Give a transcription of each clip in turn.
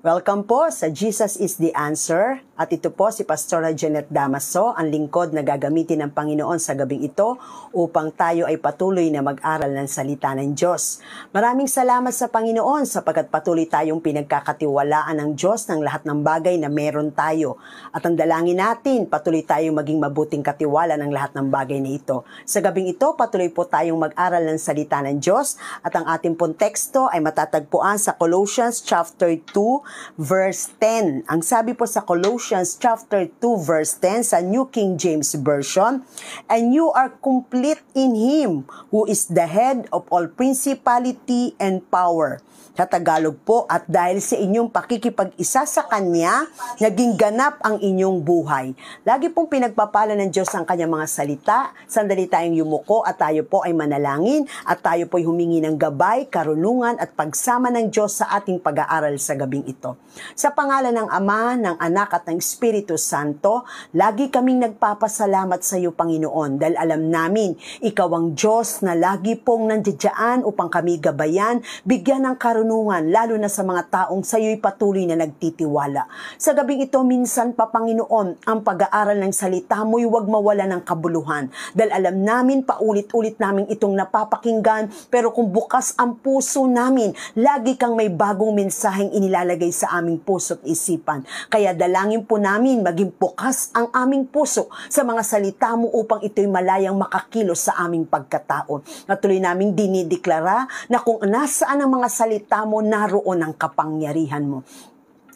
Welcome po sa Jesus is the Answer. At ito po si Pastora Janet Damaso, ang lingkod na gagamitin ng Panginoon sa gabing ito upang tayo ay patuloy na mag-aral ng salita ng Diyos. Maraming salamat sa Panginoon sapagkat patuloy tayong pinagkakatiwalaan ng Diyos ng lahat ng bagay na meron tayo. At ang dalangin natin, patuloy tayong maging mabuting katiwala ng lahat ng bagay na ito. Sa gabing ito, patuloy po tayong mag-aral ng salita ng Diyos at ang ating pong teksto ay matatagpuan sa Colossians chapter 2, verse 10. Ang sabi po sa Colossians chapter 2 verse 10 sa New King James Version, "And you are complete in Him who is the head of all principality and power." Sa Tagalog po, at dahil sa inyong pakikipag-isa sa Kanya, naging ganap ang inyong buhay. Lagi pong pinagpapala ng Diyos ang Kanyang mga salita. Sandali tayong yumuko at tayo po ay manalangin at tayo po ay humingi ng gabay, karunungan at pagsama ng Diyos sa ating pag-aaral sa gabing ito. Sa pangalan ng Ama, ng Anak at ng Espiritu Santo, lagi kaming nagpapasalamat sa iyo, Panginoon, dahil alam namin, Ikaw ang Diyos na lagi pong nandiyan upang kami gabayan, bigyan ng karunungan, lalo na sa mga taong sa iyo'y patuloy na nagtitiwala. Sa gabing ito, minsan pa, Panginoon, ang pag-aaral ng salita mo'y huwag mawala ng kabuluhan, dahil alam namin, paulit-ulit namin itong napapakinggan, pero kung bukas ang puso namin, lagi kang may bagong mensaheng inilalagay sa aming puso at isipan. Kaya dalangin po namin maging bukas ang aming puso sa mga salita mo upang ito'y malayang makakilos sa aming pagkatao. Natuloy naming dinideklara na kung nasaan ang mga salita mo, naroon ang kapangyarihan mo.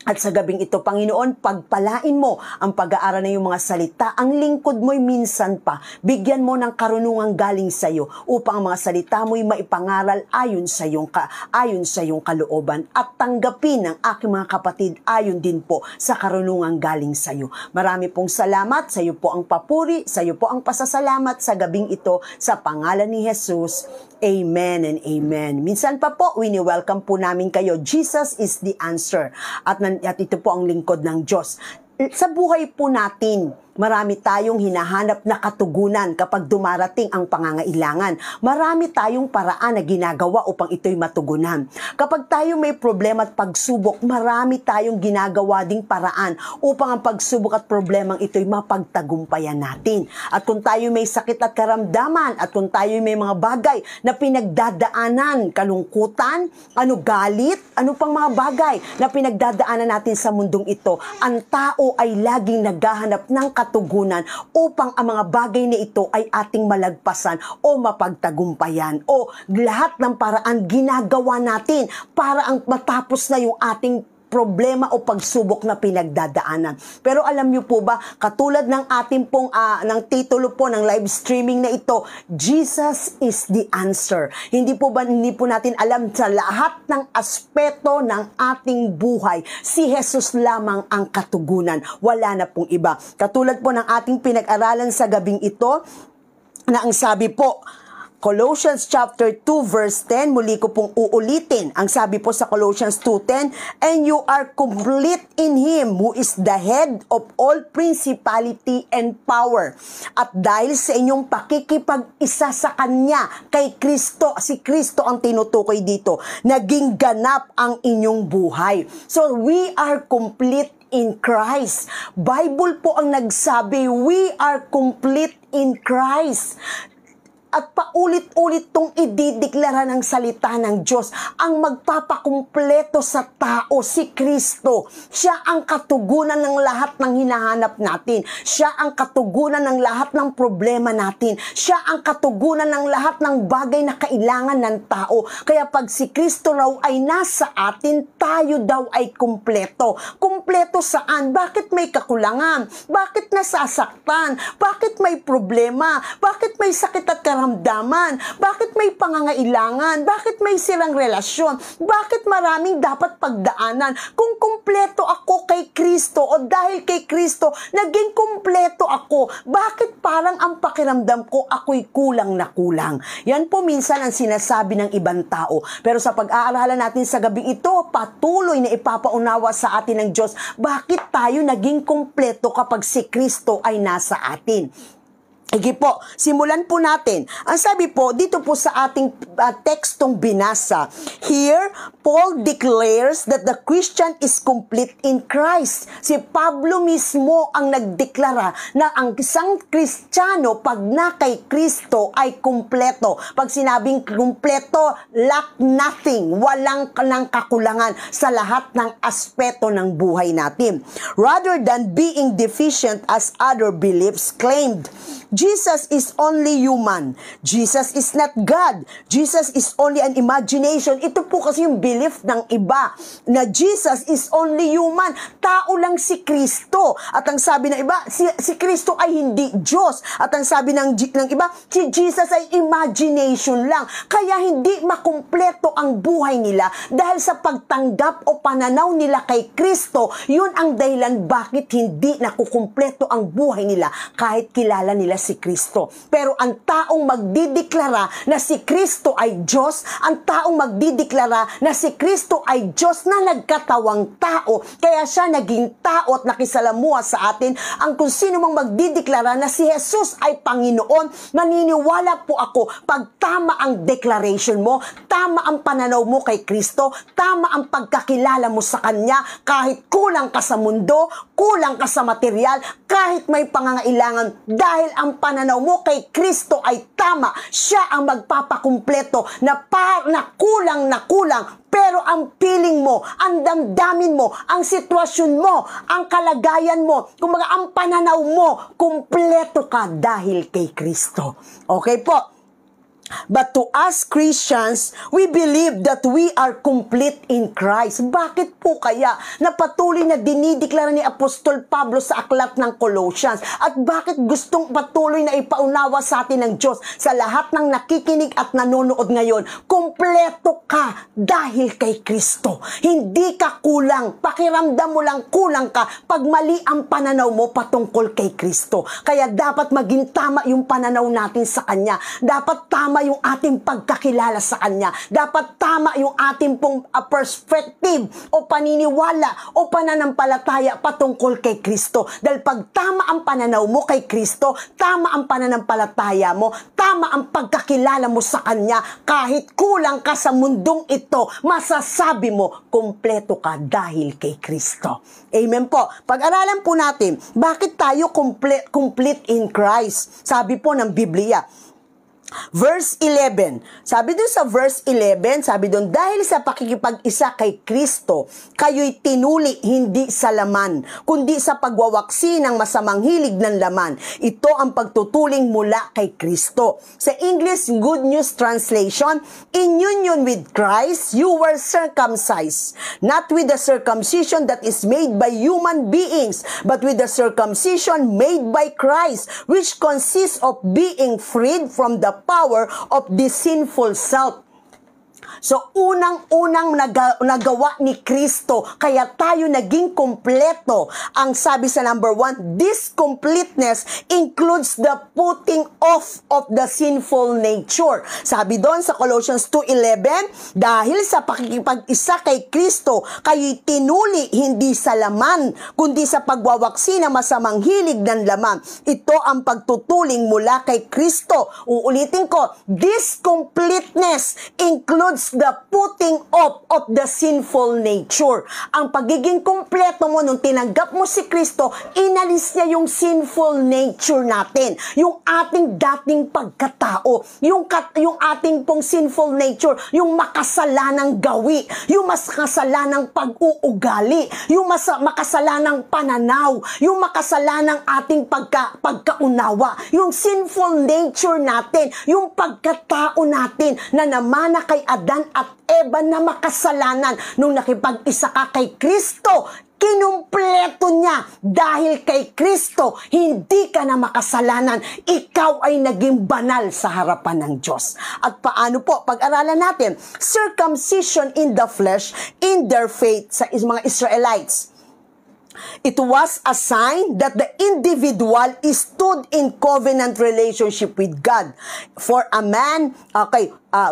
At sa gabing ito, Panginoon, pagpalain mo ang pag-aaral ng iyong mga salita. Ang lingkod mo'y minsan pa, bigyan mo ng karunungang galing sa iyo upang ang mga salita mo'y maipangaral ayon sa iyong kalooban at tanggapin ng aking mga kapatid ayon din po sa karunungang galing sa iyo. Marami pong salamat, sa iyo po ang papuri, sa iyo po ang pasasalamat sa gabing ito sa pangalan ni Jesus. Amen and amen. Minsan pa po, wini-welcome po namin kayo. Jesus is the answer. At ito po ang lingkod ng Diyos. Sa buhay po natin, marami tayong hinahanap na katugunan kapag dumarating ang pangangailangan. Marami tayong paraan na ginagawa upang ito'y matugunan. Kapag tayo may problema at pagsubok, marami tayong ginagawa ding paraan upang ang pagsubok at problemang ito'y mapagtagumpayan natin. At kung tayo may sakit at karamdaman, at kung tayo may mga bagay na pinagdadaanan, kalungkutan, galit, pang mga bagay na pinagdadaanan natin sa mundong ito, ang tao ay laging naghahanap ng katugunan upang ang mga bagay na ito ay ating malagpasan o mapagtagumpayan o lahat ng paraan ginagawa natin para ang matapos na yung ating problema o pagsubok na pinagdadaanan. Pero alam niyo po ba, katulad ng ating pong ng titulo po ng live streaming na ito, Jesus is the answer. Hindi po natin alam sa lahat ng aspeto ng ating buhay, si Jesus lamang ang katugunan. Wala na pong iba. Katulad po ng ating pinag-aralan sa gabing ito, na ang sabi po, Colossians chapter 2 verse 10, muli ko pong uulitin. Ang sabi po sa Colossians 2:10, "And you are complete in Him who is the head of all principality and power." At dahil sa inyong pakikipag-isa sa Kanya, kay Kristo, si Kristo ang tinutukoy dito, naging ganap ang inyong buhay. So we are complete in Christ. Bible po ang nagsabi, we are complete in Christ. At paulit-ulit tong idideklara ng salita ng Diyos. Ang magpapakumpleto sa tao, si Kristo. Siya ang katugunan ng lahat ng hinahanap natin. Siya ang katugunan ng lahat ng problema natin. Siya ang katugunan ng lahat ng bagay na kailangan ng tao. Kaya pag si Kristo raw ay nasa atin, tayo daw ay kumpleto. Kumpleto saan? Bakit may kakulangan? Bakit nasasaktan? Bakit may problema? Bakit may sakit at karamdaman? Bakit may pangangailangan? Bakit may sirang relasyon? Bakit maraming dapat pagdaanan? Kung kumpleto ako kay Kristo o dahil kay Kristo, naging kumpleto ako. Bakit parang ang pakiramdam ko ako'y kulang na kulang? Yan po minsan ang sinasabi ng ibang tao. Pero sa pag-aaralan natin sa gabing ito, patuloy na ipapaunawa sa atin ng Diyos, bakit tayo naging kumpleto kapag si Kristo ay nasa atin? Sige po, simulan po natin. Ang sabi po, dito po sa ating tekstong binasa, here, Paul declares that the Christian is complete in Christ. Si Pablo mismo ang nagdeklara na ang isang Kristiyano pag na kay Kristo ay kumpleto. Pag sinabing kumpleto, lack nothing, walang kakulangan sa lahat ng aspeto ng buhay natin. Rather than being deficient as other beliefs claimed, Jesus is only human. Jesus is not God. Jesus is only an imagination. Ito po kasi yung belief ng iba na Jesus is only human. Tao lang si Kristo. At ang sabi ng iba, si Kristo ay hindi Diyos. At ang sabi ng iba, si Jesus ay imagination lang. Kaya hindi makumpleto ang buhay nila dahil sa pagtanggap o pananaw nila kay Kristo. Yun ang dahilan bakit hindi nakukumpleto ang buhay nila kahit kilala nila si Kristo. Pero ang taong magdideklara na si Kristo ay Diyos, ang taong magdideklara na si Kristo ay Diyos na nagkatawang tao, kaya siya naging tao at nakisalamuha sa atin, ang kung sino mang magdideklara na si Jesus ay Panginoon, maniniwala po ako, pag tama ang declaration mo, tama ang pananaw mo kay Kristo, tama ang pagkakilala mo sa Kanya, kahit kulang ka sa mundo, kulang ka sa material, kahit may pangangailangan, dahil ang pananaw mo kay Kristo ay tama, siya ang magpapakumpleto na kulang, pero ang feeling mo, ang damdamin mo, ang sitwasyon mo, ang kalagayan mo, kumbaga ang pananaw mo, kumpleto ka dahil kay Kristo. Okay po? But to us Christians, we believe that we are complete in Christ. Bakit po kaya na patuloy na dinideklara ni Apostol Pablo sa aklat ng Colossians? At bakit gustong patuloy na ipaunawa sa atin ng Diyos sa lahat ng nakikinig at nanonood ngayon? Kumpleto ka dahil kay Kristo. Hindi ka kulang. Pakiramdam mo lang kulang ka pag mali ang pananaw mo patungkol kay Kristo. Kaya dapat maging tama yung pananaw natin sa Kanya. Dapat tama yung ating pagkakilala sa Kanya. Dapat tama yung ating pong perspective o paniniwala o pananampalataya patungkol kay Kristo. Dahil pag tama ang pananaw mo kay Kristo, tama ang pananampalataya mo, tama ang pagkakilala mo sa Kanya, kahit kulang ka sa mundong ito, masasabi mo, kumpleto ka dahil kay Kristo. Amen po. Pag-aralan po natin, bakit tayo complete in Christ? Sabi po ng Biblia, Verse 11. Sabi dun sa verse 11, sabi dun, dahil sa pakikipag-isa kay Kristo, kayo'y tinuli hindi sa laman, kundi sa pagwawaksi ng masamang hilig ng laman. Ito ang pagtutuling mula kay Kristo. Sa English Good News Translation, in union with Christ, you were circumcised, not with the circumcision that is made by human beings, but with the circumcision made by Christ, which consists of being freed from the power of the sinful self. So, unang-unang nagawa ni Kristo, kaya tayo naging kompleto. Ang sabi sa number 1, this completeness includes the putting off of the sinful nature. Sabi doon sa Colossians 2:11, dahil sa pakikipag-isa kay Kristo, kayo'y tinuli hindi sa laman, kundi sa pagwawaksi ng masamang hilig ng laman. Ito ang pagtutuling mula kay Kristo. Uulitin ko, this completeness includes the putting off of the sinful nature. Ang pagiging kumpleto mo nung tinanggap mo si Kristo, inalis niya yung sinful nature natin. Yung ating dating pagkatao. Yung ating pong sinful nature. Yung makasalanang gawi. Yung makasalanang pag-uugali. Yung makasalanang pananaw. Yung makasalanang ating pagkaunawa. Yung sinful nature natin. Yung pagkatao natin na namana kay Adan at Eva na makasalanan nung nakipag-isa ka kay Kristo. Kinumpleto niya dahil kay Kristo, hindi ka na makasalanan. Ikaw ay naging banal sa harapan ng Diyos. At paano po? Pag-aralan natin, circumcision in the flesh, in their faith sa mga Israelites. It was a sign that the individual stood in covenant relationship with God. For a man,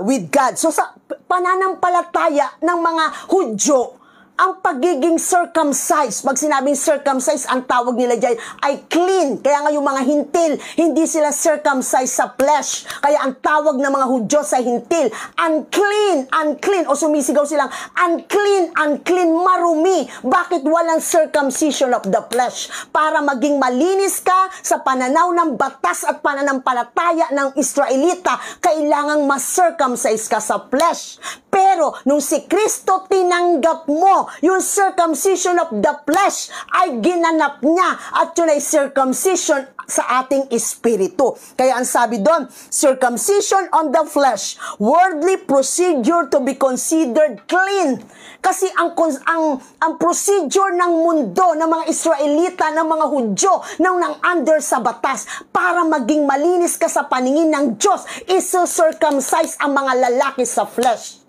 with God. So sa pananampalataya ng mga Hudyo, ang pagiging circumcised, pag sinabing circumcised, ang tawag nila dyan ay clean. Kaya nga yung mga hintil, hindi sila circumcised sa flesh. Kaya ang tawag ng mga Hudyo sa hintil, unclean, unclean. O sumisigaw silang, unclean, unclean, marumi. Bakit walang circumcision of the flesh? Para maging malinis ka sa pananaw ng batas at pananampalataya ng Israelita, kailangang ma-circumcise ka sa flesh. Pero, nung si Kristo tinanggap mo, yung circumcision of the flesh ay ginanap niya at yun ay circumcision sa ating espiritu. Kaya ang sabi doon, circumcision on the flesh, worldly procedure to be considered clean. Kasi ang procedure ng mundo, ng mga Israelita, ng mga Hudyo, nang under sa batas, para maging malinis ka sa paningin ng Diyos, iso-circumcise ang mga lalaki sa flesh.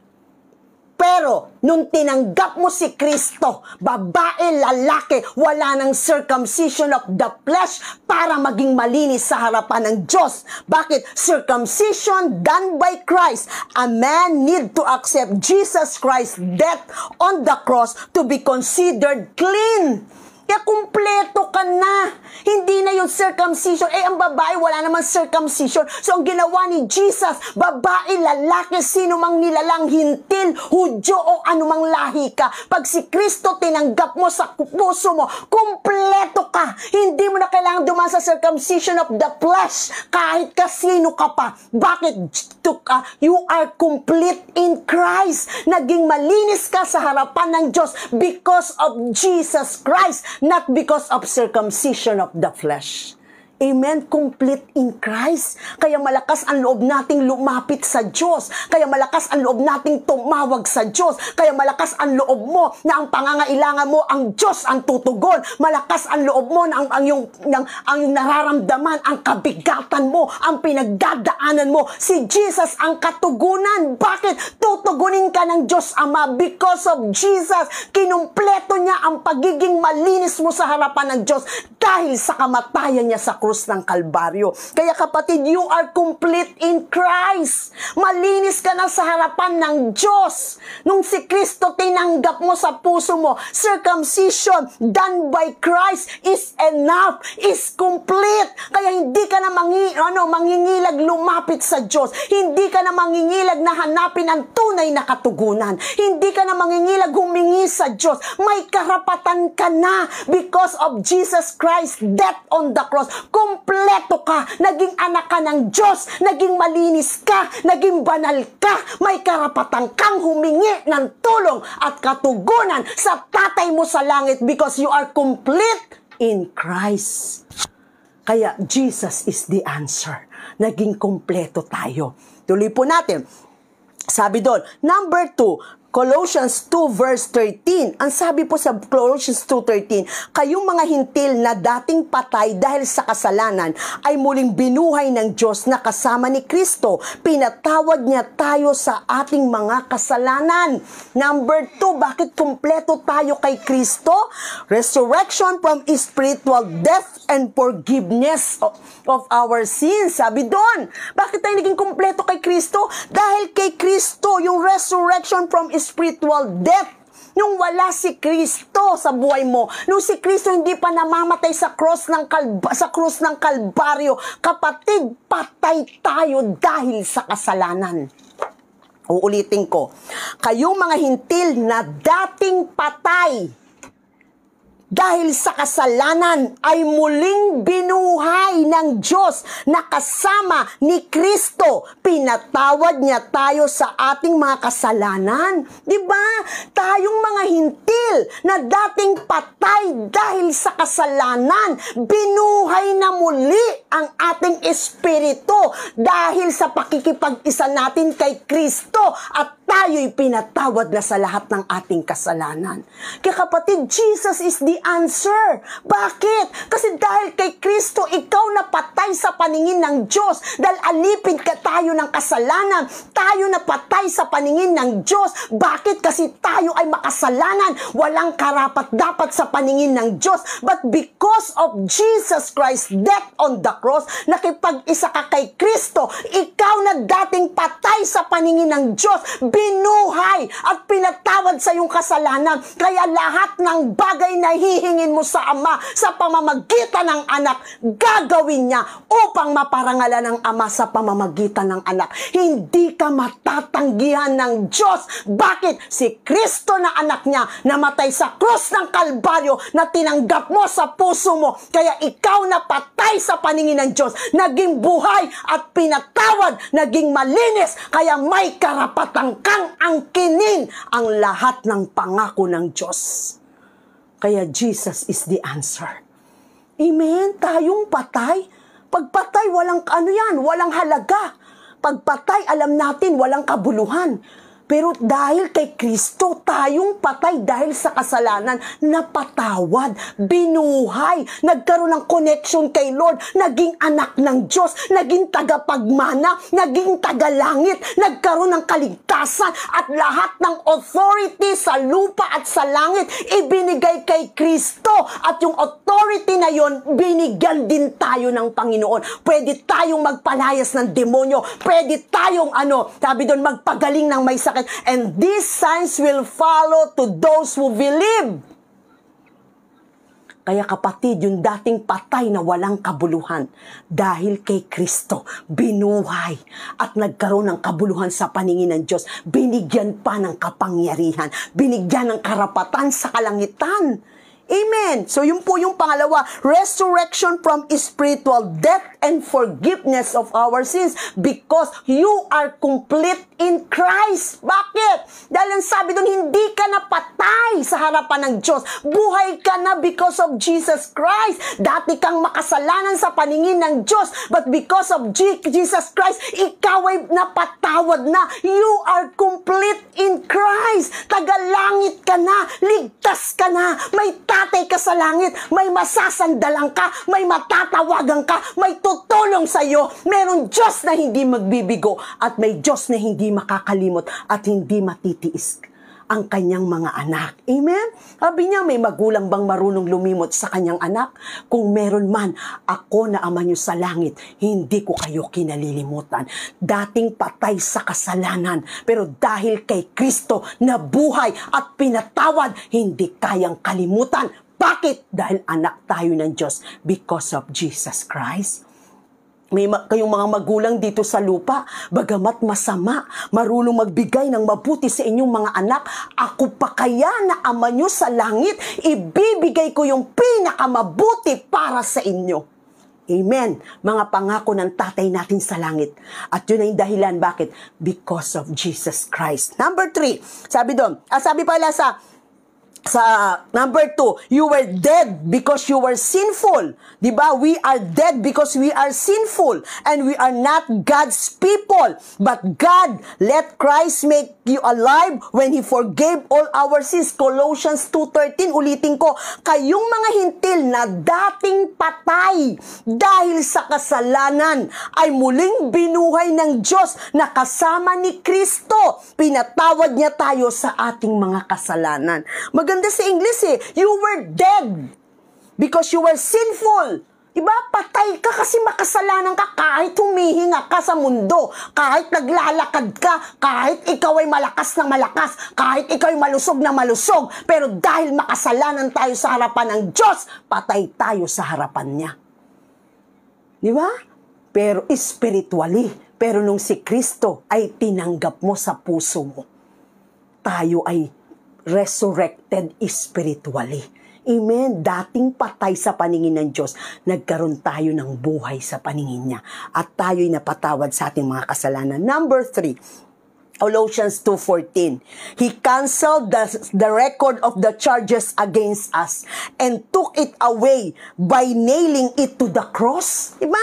Pero, nung tinanggap mo si Kristo, babae, lalaki, wala ng circumcision of the flesh para maging malinis sa harapan ng Diyos. Bakit? Circumcision done by Christ. A man need to accept Jesus Christ's death on the cross to be considered clean. Kaya kumpleto ka na. Hindi na yung circumcision. Ang babae, wala naman circumcision. So, ang ginawa ni Jesus, babae, lalaki, sino mang nilalang, hintil, Hudyo, o anumang lahi ka. Pag si Kristo tinanggap mo sa puso mo, kumpleto ka. Hindi mo na kailangan dumaan sa circumcision of the flesh. Kahit kasino ka pa. Bakit? You are complete in Christ. Naging malinis ka sa harapan ng Diyos because of Jesus Christ. Not because of circumcision of the flesh. Amen? Complete in Christ. Kaya malakas ang loob nating lumapit sa Diyos. Kaya malakas ang loob nating tumawag sa Diyos. Kaya malakas ang loob mo na ang pangangailangan mo, ang Diyos ang tutugon. Malakas ang loob mo na ang yung nararamdaman, ang kabigatan mo, ang pinagdadaanan mo. Si Jesus ang katugunan. Bakit? Tutugunin ka ng Diyos Ama because of Jesus. Kinumpleto niya ang pagiging malinis mo sa harapan ng Diyos dahil sa kamatayan niya sa krus ng Kalbaryo. Kaya kapatid, you are complete in Christ. Malinis ka na sa harapan ng Diyos. Nung si Kristo tinanggap mo sa puso mo, circumcision done by Christ is enough, is complete. Kaya hindi ka na mangingilag lumapit sa Diyos. Hindi ka na mangingilag na hanapin ang tunay na katugunan. Hindi ka na mangingilag humingi sa Diyos. May karapatan ka na because of Jesus Christ's death on the cross. Kumpleto ka, naging anak ka ng Diyos, naging malinis ka, naging banal ka, may karapatan kang humingi ng tulong at katugunan sa tatay mo sa langit because you are complete in Christ. Kaya Jesus is the answer. Naging kumpleto tayo. Tuloy po natin. Sabi doon, number 2, Colossians 2 verse 13. Ang sabi po sa Colossians 2:13, kayong mga hintil na dating patay dahil sa kasalanan ay muling binuhay ng Diyos na kasama ni Kristo. Pinatawad niya tayo sa ating mga kasalanan. Number 2, bakit kumpleto tayo kay Kristo? Resurrection from spiritual death and forgiveness of our sins. Sabi doon, bakit tayo naging kumpleto kay Kristo? Dahil kay Kristo, yung resurrection from spiritual death. Nung wala si Kristo sa buhay mo, nung si Kristo hindi pa namamatay sa krus ng Kalbaryo, kapatid, patay tayo dahil sa kasalanan. Uulitin ko, kayong mga hintil na dating patay dahil sa kasalanan ay muling binuhay ng Diyos na kasama ni Kristo. Pinatawad niya tayo sa ating mga kasalanan. Diba? Tayong mga hintil na dating patay dahil sa kasalanan, binuhay na muli ang ating espiritu dahil sa pakikipag-isa natin kay Kristo at tayo'y pinatawad na sa lahat ng ating kasalanan. Kaya kapatid, Jesus is the answer. Bakit? Kasi dahil kay Kristo, ikaw na patay sa paningin ng Diyos. Dahil alipin ka tayo ng kasalanan. Tayo na patay sa paningin ng Diyos. Bakit? Kasi tayo ay makasalanan. Walang karapat-dapat sa paningin ng Diyos. But because of Jesus Christ's death on the cross, nakipag-isa ka kay Kristo, ikaw na dating patay sa paningin ng Diyos, binuhay at pinatawad sa iyong kasalanan. Kaya lahat ng bagay na hihingin mo sa Ama sa pamamagitan ng anak, gagawin niya upang maparangalan ng Ama sa pamamagitan ng anak. Hindi ka matatanggihan ng Diyos. Bakit? Si Kristo na anak niya, namatay sa krus ng Kalbaryo, na tinanggap mo sa puso mo. Kaya ikaw na patay sa paningin ng Diyos, naging buhay at pinatawad, naging malinis. Kaya may karapatan kang angkinin ang lahat ng pangako ng Diyos. Kaya Jesus is the answer. Amen? Tayong patay. Pagpatay, walang walang halaga. Pagpatay, alam natin, walang kabuluhan. Pero dahil kay Kristo, tayong patay dahil sa kasalanan, napatawad, binuhay, nagkaroon ng connection kay Lord, naging anak ng Diyos, naging tagapagmana, naging tagalangit, nagkaroon ng kaligtasan, at lahat ng authority sa lupa at sa langit, ibinigay kay Kristo. At yung authority na yon, binigyan din tayo ng Panginoon. Pwede tayong magpalayas ng demonyo, pwede tayong sabi doon, magpagaling ng may sakit. And these signs will follow to those who believe. Kaya kapatid, yung dating patay na walang kabuluhan, dahil kay Kristo, binuhay at nagkaroon ng kabuluhan sa paningin ng Diyos, binigyan pa ng kapangyarihan, binigyan ng karapatan sa kalangitan. Amen. So yun po yung pangalawa, resurrection from spiritual death and forgiveness of our sins, because you are complete in Christ. Bakit? Dahil ang sabi doon, hindi ka na patay sa harapan ng Diyos. Buhay ka na because of Jesus Christ. Dati kang makasalanan sa paningin ng Diyos, but because of Jesus Christ, ikaw ay napatawad na. You are complete in Christ. Tagalangit ka na, ligtas ka na, may tatay ka sa langit, may masasandalan ka, may matatawagan ka, may tutulong sa iyo. Merong Diyos na hindi magbibigo at may Diyos na hindi makakalimot at hindi matitiis ang kanyang mga anak. Amen? Sabi niya, may magulang bang marunong lumimot sa kanyang anak? Kung meron man, ako na Ama niyo sa langit, hindi ko kayo kinalilimutan. Dating patay sa kasalanan, pero dahil kay Kristo na buhay at pinatawad, hindi kayang kalimutan. Bakit? Dahil anak tayo ng Diyos because of Jesus Christ. May kayong mga magulang dito sa lupa, bagamat masama, marunong magbigay ng mabuti sa inyong mga anak, ako pa kaya na Ama niyo sa langit, ibibigay ko yung pinakamabuti para sa inyo. Amen. Mga pangako ng tatay natin sa langit. At yun ay dahilan, bakit? Because of Jesus Christ. Number 3, sabi doon, sabi pala sa number 2, you were dead because you were sinful. Diba? We are dead because we are sinful and we are not God's people. But God let Christ make you alive when He forgave all our sins. Colossians 2:13, ulitin ko, kayong mga hintil na dating patay dahil sa kasalanan ay muling binuhay ng Diyos na kasama ni Kristo. Pinatawad niya tayo sa ating mga kasalanan. Maganda sa English you were dead because you were sinful. Diba? Patay ka kasi makasalanan ka kahit humihinga ka sa mundo, kahit naglalakad ka, kahit ikaw ay malakas na malakas, kahit ikaw ay malusog na malusog, pero dahil makasalanan tayo sa harapan ng Diyos, patay tayo sa harapan niya. Diba? Pero spiritually, pero nung si Kristo ay tinanggap mo sa puso mo, tayo ay resurrected spiritually. Amen. Dating patay sa paningin ng Diyos, nagkaroon tayo ng buhay sa paningin niya. At tayo'y napatawad sa ating mga kasalanan. Number 3, Colossians 2:14. He canceled the record of the charges against us and took it away by nailing it to the cross. Diba?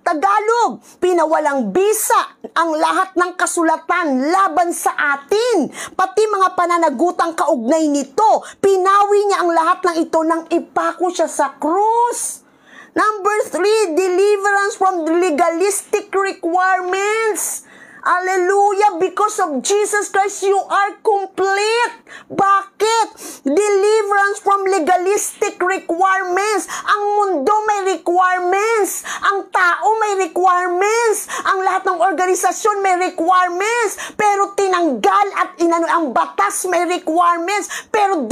Tagalog, pinawalang bisa ang lahat ng kasulatan laban sa atin. Pati mga pananagutang kaugnay nito, pinawi niya ang lahat ng ito nang ipako siya sa cross. Number 3, deliverance from the legalistic requirements. Hallelujah! Because of Jesus Christ, you are complete. Bakit? Deliverance from legalistic requirements. Ang mundo may requirements. Ang tao may requirements. Ang lahat ng organisasyon may requirements. Pero tinanggal at ang batas may requirements. Pero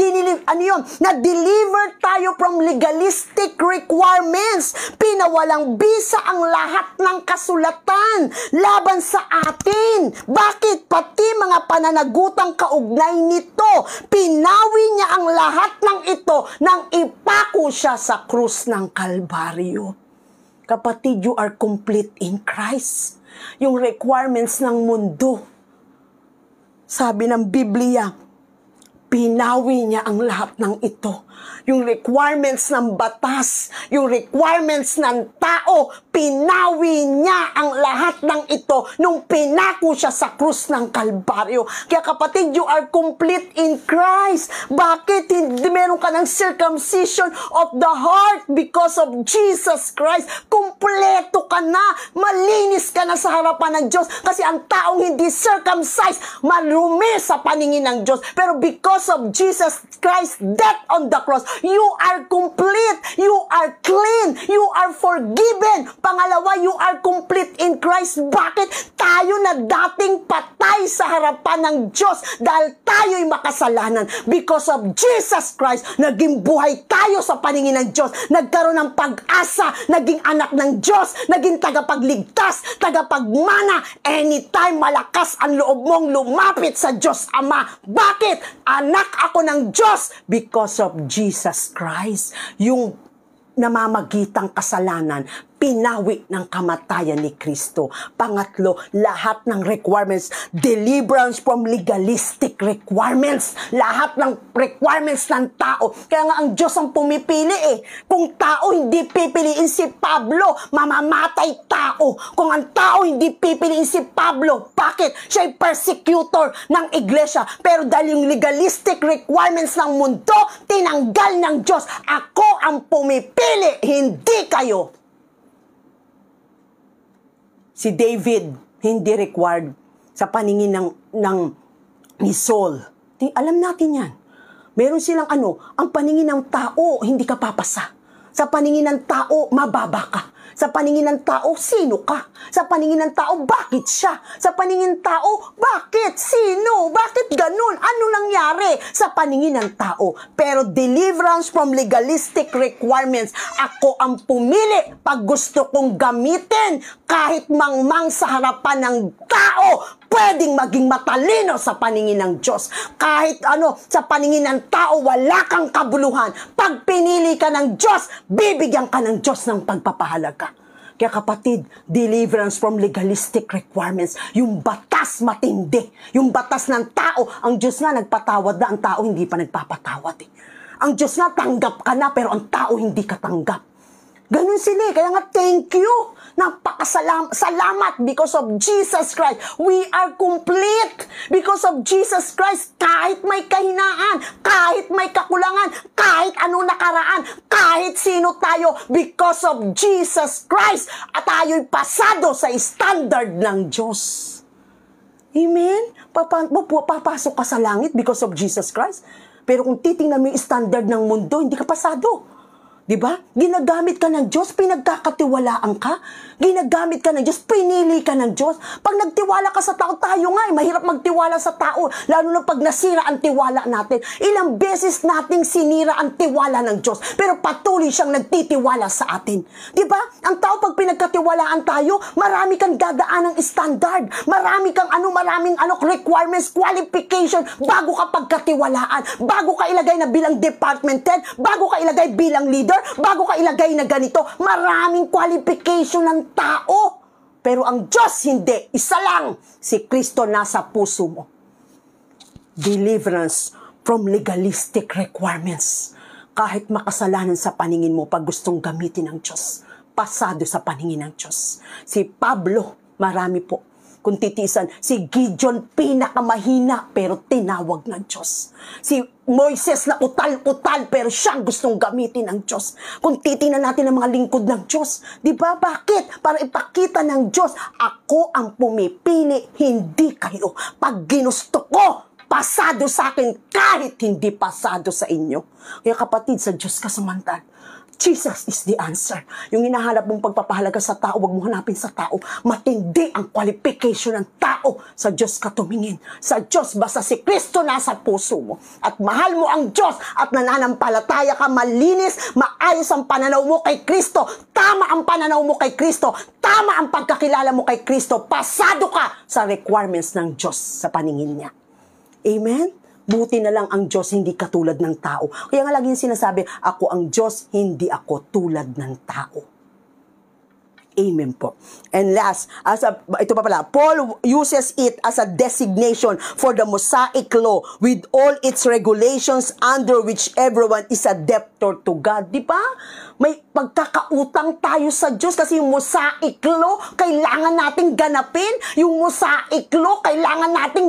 na-deliver tayo from legalistic requirements. Pinawalang bisa ang lahat ng kasulatan laban sa atin. Bakit? Pati mga pananagutang kaugnay nito. Pinawi niya ang lahat ng ito nang ipako siya sa krus ng Kalbaryo. Kapatid, you are complete in Christ. Yung requirements ng mundo, sabi ng Biblia, pinawi niya ang lahat ng ito. Yung requirements ng batas, yung requirements ng tao, pinawi niya ang lahat ng ito nung pinako siya sa krus ng Kalbaryo. Kaya kapatid, you are complete in Christ. Bakit hindi meron ka ng circumcision of the heart? Because of Jesus Christ. Kumpleto ka na. Malinis ka na sa harapan ng Diyos. Kasi ang taong hindi circumcised, marumi sa paningin ng Diyos. Pero because of Jesus Christ's death on the cross, you are complete, you are clean, you are forgiven. Pangalawa, you are complete in Christ. Bakit? Tayo na dating patay sa harapan ng Diyos dahil tayo'y makasalanan. Because of Jesus Christ, naging buhay tayo sa paningin ng Diyos. Nagkaroon ng pag-asa, naging anak ng Diyos, naging tagapagligtas, tagapagmana. Anytime malakas ang loob mong lumapit sa Diyos Ama. Bakit? Anak ako ng Diyos because of Jesus Christ. Yung namamagitang kasalanan, pinawi ng kamatayan ni Kristo. Pangatlo, lahat ng requirements, deliverance from legalistic requirements. Lahat ng requirements ng tao. Kaya nga ang Diyos ang pumipili eh. Kung tao hindi pipiliin si Pablo, mamamatay tao. Kung ang tao hindi pipiliin si Pablo, bakit? Siya'y persecutor ng iglesia. Pero dahil yung legalistic requirements ng mundo, tinanggal ng Diyos. Ako ang pumipili, hindi kayo. Si David, hindi required sa paningin ni Saul. Alam natin yan. Meron silang ang paningin ng tao, hindi ka papasa. Sa paningin ng tao, mababa ka. Sa paningin ng tao, sino ka? Sa paningin ng tao, bakit siya? Sa paningin ng tao, bakit? Sino? Bakit ganun? Ano nangyari sa paningin ng tao? Pero deliverance from legalistic requirements, ako ang pumili pag gusto kong gamitin kahit mangmang sa harapan ng tao. Pwedeng maging matalino sa paningin ng Diyos. Kahit sa paningin ng tao, wala kang kabuluhan. Pag pinili ka ng Diyos, bibigyan ka ng Diyos ng pagpapahalaga. Kaya kapatid, deliverance from legalistic requirements. Yung batas matindi. Yung batas ng tao. Ang Diyos nga nagpatawad na, ang tao hindi pa nagpapatawad eh. Ang Diyos nga tanggap ka na, pero ang tao hindi ka tanggap. Ganun sila eh. Kaya nga, thank you. Salamat because of Jesus Christ. We are complete because of Jesus Christ. Kahit may kahinaan, kahit may kakulangan, kahit ano nakaraan, kahit sino tayo, because of Jesus Christ. At tayo'y pasado sa standard ng Diyos. Amen? Papasok ka sa langit because of Jesus Christ. Pero kung titingnan mo yung standard ng mundo, hindi ka pasado. Diba? Ginagamit ka ng Diyos, pinagkakatiwalaan ka. Ginagamit ka ng Diyos, pinili ka ng Diyos. Pag nagtiwala ka sa tao, tayo nga mahirap magtiwala sa tao. Lalo na pag nasira ang tiwala natin. Ilang beses nating sinira ang tiwala ng Diyos. Pero patuloy siyang nagtitiwala sa atin. Diba? Ang tao pag pinagkatiwalaan tayo, marami kang dadaan ng standard. Marami kang maraming requirements, qualification, bago ka pagkatiwalaan. Bago ka ilagay na bilang department head, bago ka ilagay bilang leader, bago ka ilagay na ganito, maraming qualification ng tao. Pero ang Diyos hindi. Isa lang, si Kristo nasa puso mo. Deliverance from legalistic requirements. Kahit makasalanan sa paningin mo, pag gustong gamitin ng Diyos, pasado sa paningin ng Diyos. Si Pablo, marami po. Kung titiisan, si Gideon pinakamahina pero tinawag ng Diyos. Si Moises na utal-utal pero siyang gustong gamitin ng Diyos. Kung titingnan natin ang mga lingkod ng Diyos, di ba? Bakit? Para ipakita ng Diyos, ako ang pumipili, hindi kayo. Pag ginusto ko, pasado sa akin kahit hindi pasado sa inyo. Kaya kapatid, sa Diyos ka sumantal. Jesus is the answer. Yung hinahanap mong pagpapahalaga sa tao, wag mo hanapin sa tao. Matindi ang qualification ng tao. Sa Diyos ka tumingin. Sa Diyos, basta si Kristo nasa puso mo. At mahal mo ang Diyos at nananampalataya ka, malinis, maayos ang pananaw mo kay Kristo. Tama ang pananaw mo kay Kristo. Tama ang pagkakilala mo kay Kristo. Pasado ka sa requirements ng Diyos sa paningin niya. Amen? Buti na lang ang Diyos, hindi katulad ng tao. Kaya nga laging sinasabi, ako ang Diyos, hindi ako tulad ng tao. Amen po. And last, ito pa pala, Paul uses it as a designation for the Mosaic law with all its regulations under which everyone is a debtor to God. Di ba? May pagkakautang tayo sa Diyos kasi yung Mosaic law, kailangan nating ganapin. Yung Mosaic law, kailangan nating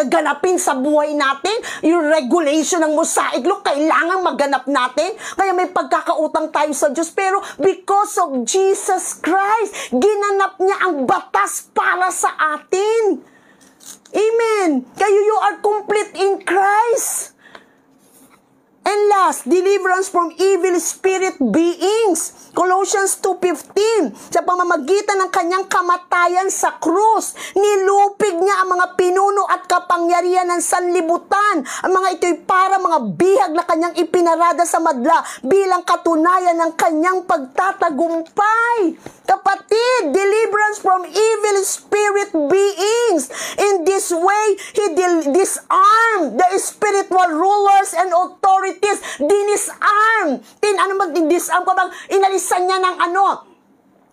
ganapin sa buhay natin. Yung regulation ng Mosaic law, kailangan maganap natin. Kaya may pagkakautang tayo sa Diyos. Pero because of Jesus Christ, ginanap niya ang batas para sa atin. Amen. Kaya you are complete in Christ. And last, deliverance from evil spirit beings. Colossians 2:15. Sa pamamagitan ng kanyang kamatayan sa krus, nilupig niya ang mga pinuno at kapangyarihan ng sanlibutan. Ang mga ito'y para mga bihag na kanyang ipinarada sa madla bilang katunayan ng kanyang pagtatagumpay. Kapatid, deliverance from evil spirit beings. In this way, He disarmed the spiritual rulers and authorities. Dinisarm. Disarm ko bang inalisan niya ng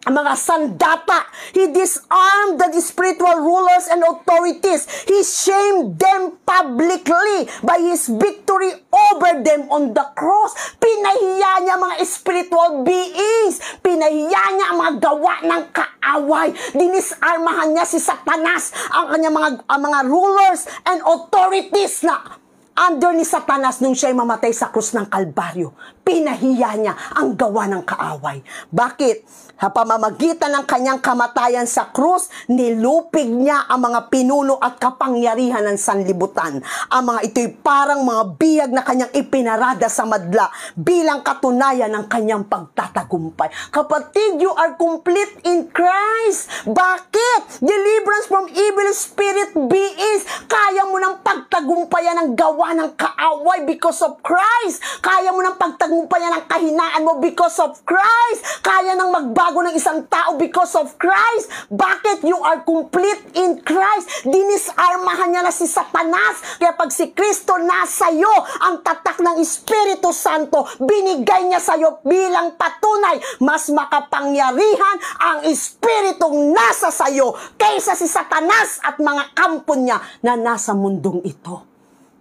ang mga sandata. He disarmed the spiritual rulers and authorities. He shamed them publicly by His victory over them on the cross. Pinahiya niya mga spiritual beings. Pinahiya niya ang mga gawa ng kaaway. Dinisarmahan niya si Satanas, ang kanyang mga rulers and authorities na under ni Satanas nung siya'y mamatay sa krus ng Kalbaryo. Pinahiya niya ang gawa ng kaaway. Bakit? Sa pamamagitan ng kanyang kamatayan sa krus, nilupig niya ang mga pinuno at kapangyarihan ng sanlibutan. Ang mga ito'y parang mga biyag na kanyang ipinarada sa madla bilang katunayan ng kanyang pagtatagumpay. Kapatid, you are complete in Christ. Bakit? Deliverance from evil spirit beings. Kaya mo ng pagtagumpayan ng gawa ng kaaway because of Christ. Kaya mo ng pagtagumpayan ng kahinaan mo because of Christ. Kaya ng magbago ng isang tao because of Christ. Bakit? You are complete in Christ. Dinisarmahan niya na si Satanas. Kaya pag si Kristo nasa iyo, ang tatak ng Espiritu Santo, binigay niya sa iyo bilang patunay. Mas makapangyarihan ang Espiritong nasa sa iyo kaysa si Satanas at mga kampo niya na nasa mundong ito.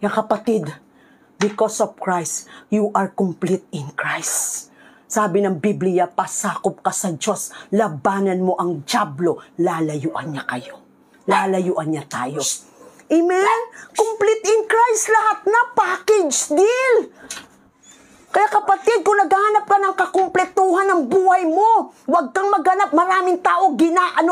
Kaya kapatid, because of Christ, you are complete in Christ. Sabi ng Biblia, pasakop ka sa Diyos, labanan mo ang dyablo, lalayuan niya kayo. Lalayuan niya tayo. Amen? Complete in Christ, lahat na package deal. Kaya kapatid, kung naghahanap ka ng kakumpletuhan ng buhay mo, huwag kang maghanap. Maraming tao,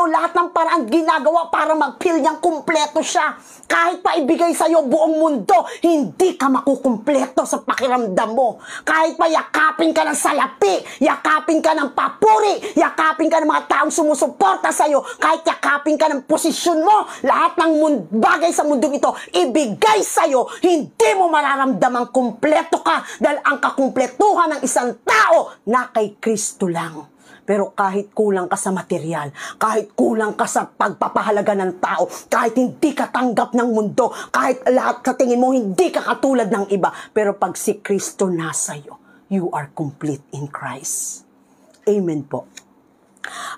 lahat ng paraan ginagawa para mag-feel niyang kumpleto siya. Kahit pa ibigay sa'yo buong mundo, hindi ka makukumpleto sa pakiramdam mo. Kahit pa yakapin ka ng salapi, yakapin ka ng papuri, yakapin ka ng mga taong sumusuporta sa'yo, kahit yakapin ka ng posisyon mo, lahat ng bagay sa mundong ito, ibigay sa'yo, hindi mo mararamdamang kumpleto ka dahil ang kakumpletuhan ng isang tao na kay Kristo lang. Pero kahit kulang ka sa material, kahit kulang ka sa pagpapahalaga ng tao, kahit hindi ka tanggap ng mundo, kahit lahat sa tingin mo hindi ka katulad ng iba, pero pag si Kristo nasa iyo, you are complete in Christ. Amen po.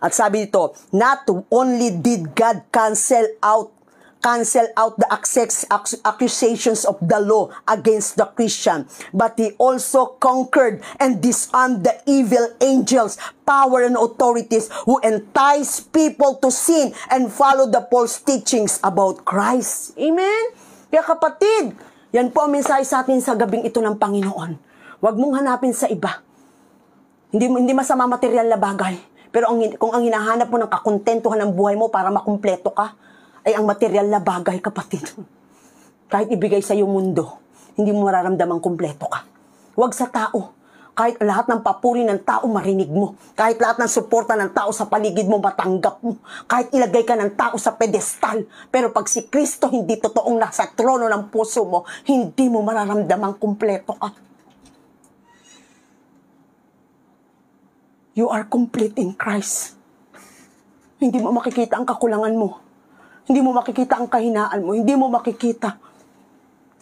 At sabi dito, not only did God cancel out the accusations of the law against the Christian, but He also conquered and disarmed the evil angels, power and authorities who entice people to sin and follow the false teachings about Christ. Amen? Kaya kapatid, yan po ang mensahe sa atin sa gabing ito ng Panginoon. Huwag mong hanapin sa iba. Hindi masama material na bagay. Pero kung ang hinahanap mo ng kakontentuhan ng buhay mo para makumpleto ka, ay ang material na bagay, kapatid. Kahit ibigay sa iyo mundo, hindi mo mararamdamang kumpleto ka. Huwag sa tao. Kahit lahat ng papuri ng tao marinig mo. Kahit lahat ng suporta ng tao sa paligid mo matanggap mo. Kahit ilagay ka ng tao sa pedestal. Pero pag si Kristo hindi totoong nasa trono ng puso mo, hindi mo mararamdamang kumpleto ka. You are complete in Christ. Hindi mo makikita ang kakulangan mo. Hindi mo makikita ang kahinaan mo. Hindi mo makikita.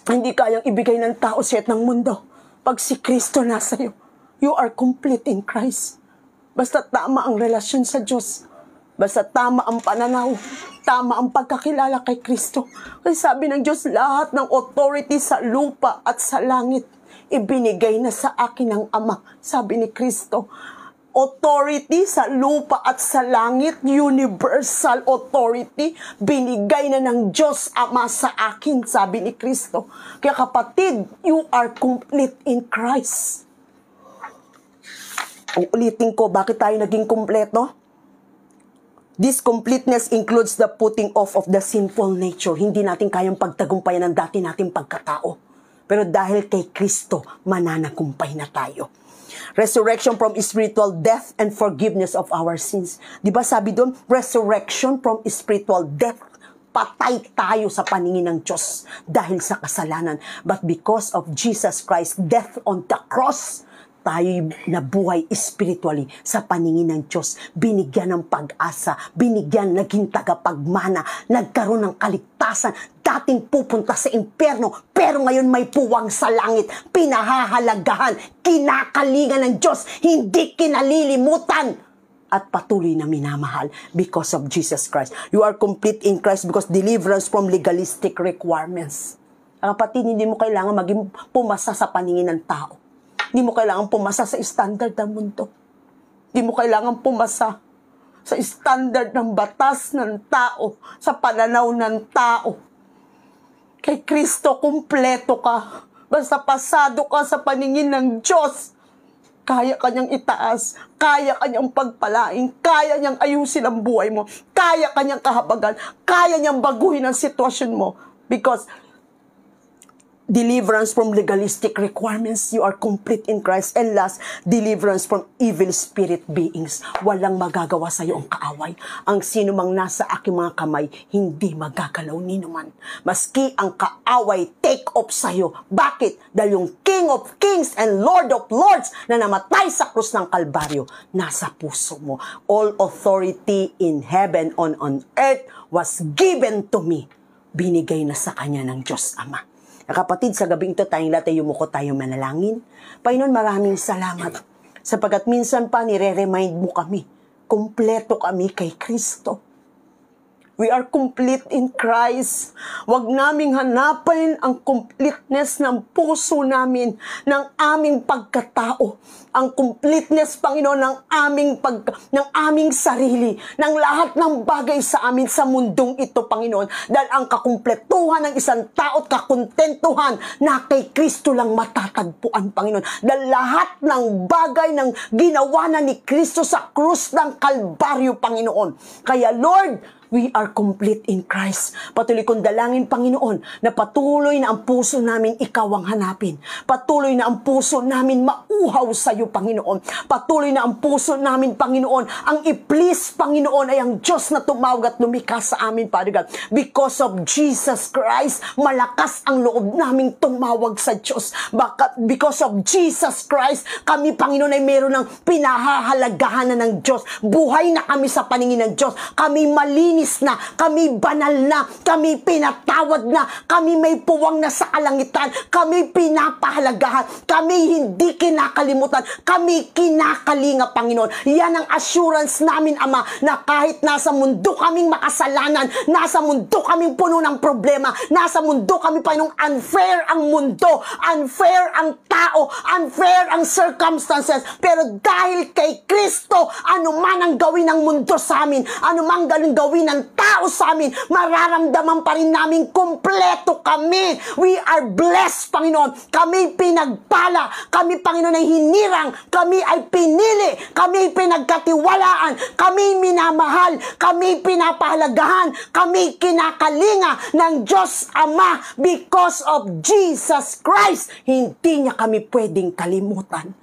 Hindi kayang ibigay ng tao siyat ng mundo. Pag si Kristo nasa iyo, you are complete in Christ. Basta tama ang relasyon sa Diyos. Basta tama ang pananaw. Tama ang pagkakilala kay Kristo. Kasi sabi ng Diyos, lahat ng authority sa lupa at sa langit, ibinigay na sa akin ng Ama. Sabi ni Kristo, authority sa lupa at sa langit, universal authority, binigay na ng Diyos Ama sa akin, sabi ni Kristo. Kaya kapatid, you are complete in Christ. Ulitin ko, bakit tayo naging kumpleto? This completeness includes the putting off of the sinful nature. Hindi natin kayang pagtagumpayan ng dati nating pagkatao. Pero dahil kay Kristo, mananagumpay na tayo. Resurrection from spiritual death and forgiveness of our sins. Di ba sabi doon, resurrection from spiritual death. Patay tayo sa paningin ng Diyos dahil sa kasalanan. But because of Jesus Christ, death on the cross, tayo nabuhay spiritually sa paningin ng Diyos. Binigyan ng pag-asa, binigyan, naging tagapagmana, nagkaroon ng kaligtasan. Dating pupunta sa impyerno, pero ngayon may puwang sa langit. Pinahahalagahan, kinakalingan ng Diyos, hindi kinalilimutan. At patuloy na minamahal because of Jesus Christ. You are complete in Christ because deliverance from legalistic requirements. Kapatid, hindi mo kailangan maging pumasa sa paningin ng tao. Hindi mo kailangan pumasa sa standard ng mundo. Hindi mo kailangan pumasa sa standard ng batas ng tao, sa pananaw ng tao. Kay Kristo, kumpleto ka. Basta pasado ka sa paningin ng Diyos. Kaya kanyang itaas, kaya kanyang pagpalain, kaya niyang ayusin ang buhay mo, kaya kanyang kahabagan, kaya niyang baguhin ang sitwasyon mo. Because deliverance from legalistic requirements, you are complete in Christ. And last, deliverance from evil spirit beings. Walang magagawa sa iyo ang kaaway. Ang sino mang nasa aking mga kamay, hindi magagalaw ni naman. Maski ang kaaway, take off sa iyo. Bakit? Dahil yung King of Kings and Lord of Lords na namatay sa krus ng Kalbaryo, nasa puso mo. All authority in heaven and on earth was given to me. Binigay na sa kanya ng Diyos Ama. Kapatid, sa gabing ito tayong lahat ay yumuko tayong manalangin. Panginoon, maraming salamat. Sapagkat minsan pa nire-remind mo kami, kumpleto kami kay Kristo. We are complete in Christ. Huwag naming hanapin ang completeness ng puso namin, ng aming pagkatao. Ang completeness, Panginoon, ng aming sarili, ng lahat ng bagay sa amin sa mundong ito, Panginoon. Dahil ang kakumpletuhan ng isang tao at kakontentuhan na kay Kristo lang matatagpuan, Panginoon. Dahil lahat ng bagay ng ginawa na ni Kristo sa krus ng Kalbaryo, Panginoon. Kaya, Lord, we are complete in Christ. Patuloy kong dalangin, Panginoon, na patuloy na ang puso namin ikaw ang hanapin. Patuloy na ang puso namin mauhaw sa iyo, Panginoon. Patuloy na ang puso namin, Panginoon, ang i-please, Panginoon, ay ang Diyos na tumawag at lumikha sa amin, Father God. Because of Jesus Christ, malakas ang loob naming tumawag sa Diyos. Because of Jesus Christ, kami, Panginoon, ay meron ng pinahahalagahan na ng Diyos. Buhay na kami sa paningin ng Diyos. Kami malinis na, kami banal na, kami pinatawad na, kami may puwang na sa kalangitan, kami pinapahalagahan, kami hindi kinakalimutan, kami kinakalinga, Panginoon. Yan ang assurance namin, Ama, na kahit nasa mundo kaming makasalanan, nasa mundo kaming puno ng problema, nasa mundo kami, Panginoon, unfair ang mundo, unfair ang tao, unfair ang circumstances, pero dahil kay Kristo, ano man ang gawin ng mundo sa amin, ano man ang gawin ng tao sa amin, mararamdaman pa rin namin kumpleto kami. We are blessed, Panginoon. Kami pinagpala. Kami, Panginoon, namin ay hinirang, kami ay pinili, kami ay pinagkatiwalaan, kami minamahal, kami pinapahalagahan, kami kinakalinga ng Diyos Ama because of Jesus Christ. Hindi niya kami pwedeng kalimutan.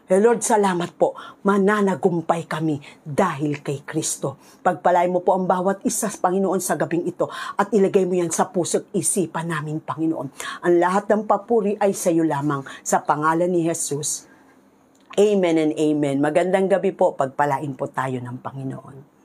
Lord, salamat po. Mananagumpay kami dahil kay Kristo. Pagpalain mo po ang bawat isa, Panginoon, sa gabing ito at ilagay mo yan sa puso't isipan namin, Panginoon. Ang lahat ng papuri ay sa iyo lamang sa pangalan ni Jesus. Amen and amen. Magandang gabi po. Pagpalain po tayo ng Panginoon.